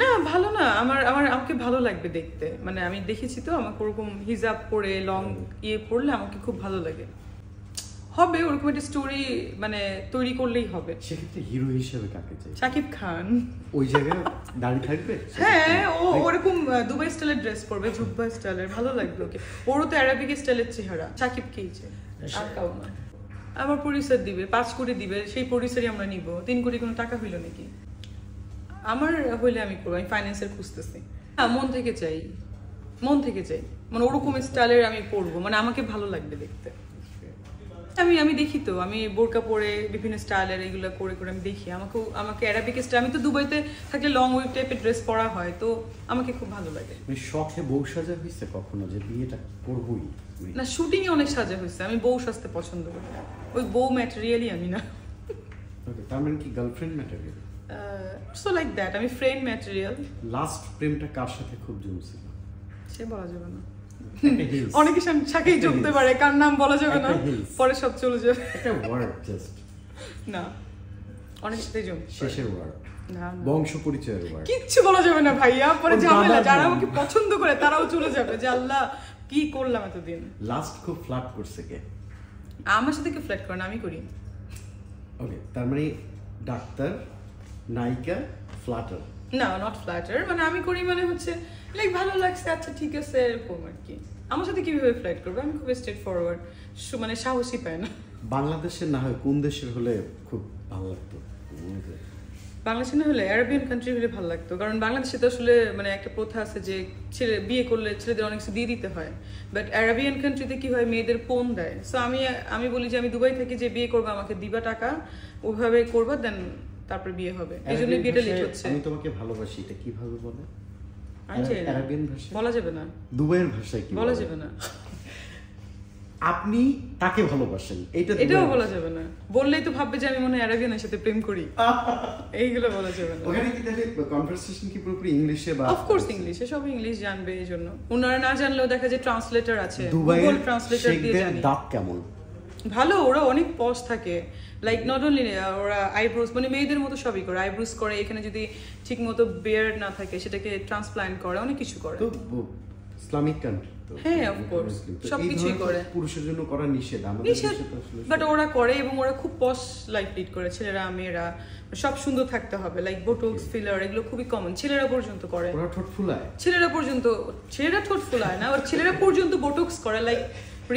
না ভালো না, আমাকে ভালো লাগবে দেখতে, মানে আমি দেখেছি তো আমাকে ওরকম হিজাব পরে লং পরলে আমাকে খুব ভালো লাগে। হবে ওরকম একটা স্টোরি মানে তৈরি করলেই হবে। সেক্ষেত্রে হিরো হিসেবে কাকে চাই? শাকিব খান। ওই জায়গায় দাঁড়িয়ে থাকবে? হ্যাঁ, ও ওরকম দুবাই স্টাইলের ড্রেস পরবে, জুব্বা স্টাইলের, ভালো লাগবে ওকে। ওরও তো অ্যারাবিক স্টাইলের চেহারা। শাকিবকেই চাই, আর কাউ না। আমার প্রডিউসার দিবে, 5 কোটি দিবে, সেই প্রডিউসারই আমরা নিব। 3 কোটি কোনো টাকা হইল নাকি? আমার হইলে আমি করবো, আমি ফাইন্যান্সের খুঁজতেছি। হ্যাঁ, মন থেকে চাই, মন থেকে চাই, মানে ওরকম স্টাইলের আমি পরবো, মানে আমাকে ভালো লাগবে দেখতে। আমি দেখি তো, আমি বোরকা পরে বিভিন্ন স্টাইলের এগুলো করে করে আমি দেখি, আমাকে অ্যারাবিক স্টাইল, আমি তো দুবাইতে থাকলে লং ওয়েভ টাইপের ড্রেস পরা হয়, তো আমাকে খুব ভালো লাগে। শখে বউ সাজা হয়েছে কখনো যে বিয়েটা করবই? না, শুটিং এ অনেক সাজা হয়েছে, আমি বউ সাজতে পছন্দ করি, ওই বউ ম্যাটেরিয়ালই আমি না। তার মানে কি girlfriend material? So like that, আমি ফ্রেন্ড ম্যাটেরিয়াল। লাস্ট প্রেমটা কার সাথে খুব জমছিল? সে বলা যাবে না, অনেকে সাথেই জমতে পারে, কার নাম বলা যাবে না, পরে সব চলে যাবে। একটা ওয়ার্ড জাস্ট না, অনেক সাথেই জম, শেষের ওয়ার্ড, না বংশ পরিচয়ের ওয়ার্ড, কিচ্ছু বলা যাবে না ভাইয়া, পরে ঝামেলা। যারা আমাকে পছন্দ করে তারাও চলে যাবে যে আল্লাহ কি করলাম এতদিন। লাস্ট খুব ফ্লার্ট করছে কে? আমার সাথে কি ফ্লার্ট করে না, আমি করি। ওকে, তার মানে ডাক্তার, নায়িকা, ফ্লার্টার? না, নট ফ্ল্যাটার, মানে আমি করি মানে হচ্ছে লাইক ভালো লাগছে, আচ্ছা ঠিক আছে, এরকম আর কি। আমার সাথে কিভাবে ফ্লার্ট করবে? আমি খুব স্ট্রেট ফরওয়ার্ড, মানে সাহসী পায় না। বাংলাদেশের না হয় কোন দেশের হলে খুব ভালো লাগতো? বাংলাদেশে না হলে অ্যারাবিয়ান কান্ট্রি হলে ভালো লাগতো, কারণ বাংলাদেশে তো আসলে মানে একটা প্রথা আছে যে বিয়ে করলে ছেলেদের অনেক কিছু দিয়ে দিতে হয়, বাট অ্যারাবিয়ান কান্ট্রিতে কি হয়, মেয়েদের পণ দেয়। সো আমি বলি যে আমি দুবাই থেকে যে বিয়ে করবো, আমাকে দিবা টাকা, ওইভাবে করবা, দেন তারপর বিয়ে হবে। এই জন্য বিয়েটা লেট হচ্ছে। আমি তোমাকে ভালোবাসি, এটা কিভাবে বলে? অ্যারাবিয়ান ভাষা বলা যাবে না, দুবাইয়ের ভাষায় কি বলা যাবে না। আপনি তাকে ভালোবাসেন, এটাও বলা যাবে না, বললেই তো ভাববে যে আমি মনে হয় অ্যারাবিয়ানের সাথে প্রেম করি, এইগুলো বলা যাবে না। ওখানে কি তাহলে কনভারসেশন কি পুরোপুরি ইংলিশে? বা অফ কোর্স ইংলিশে, সব ইংলিশ জানবে, এই জন্য ওনারা না জানলেও দেখা যায় ট্রান্সলেটর আছে, গুগল ট্রান্সলেটর দিয়ে জানি। দাঁত কেমন? ভালো, ওরা অনেক পশ থাকে, লাইক নট অনলি ওরা আইব্রোস, মানে মেয়েদের মতো সবই করে, আইব্রোস করে, এখানে যদি ঠিক মতো বিয়ার্ড না থাকে সেটাকে ট্রান্সপ্লান্ট করে, অনেক কিছু করে। তো ইসলামিক কান্ট্রি, হ্যাঁ অফ কোর্স সবকিছুই করে। পুরুষের জন্য করা নিষেধ, আমাদের নিষেধ, বাট ওরা করে, এবং ওরা খুব পশ লাইফ লিড করে, ছেলেরা মেয়েরা সব সুন্দর থাকতে হবে, লাইক বোটক্স, ফিলার, এগুলো খুবই কমন, ছেলেরা পর্যন্ত করে। ওরা ঠোঁট ফুলায়? ছেলেরা ঠোঁট ফুলায় না, ওর ছেলেরা পর্যন্ত বোটক্স করে, লাইক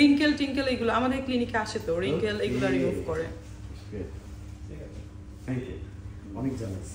রিঙ্কেল টিঙ্কেল, এগুলো আমাদের ক্লিনিকে আসে তো, রিঙ্কেল এগুলো রিমুভ করে। অনেক জানাস।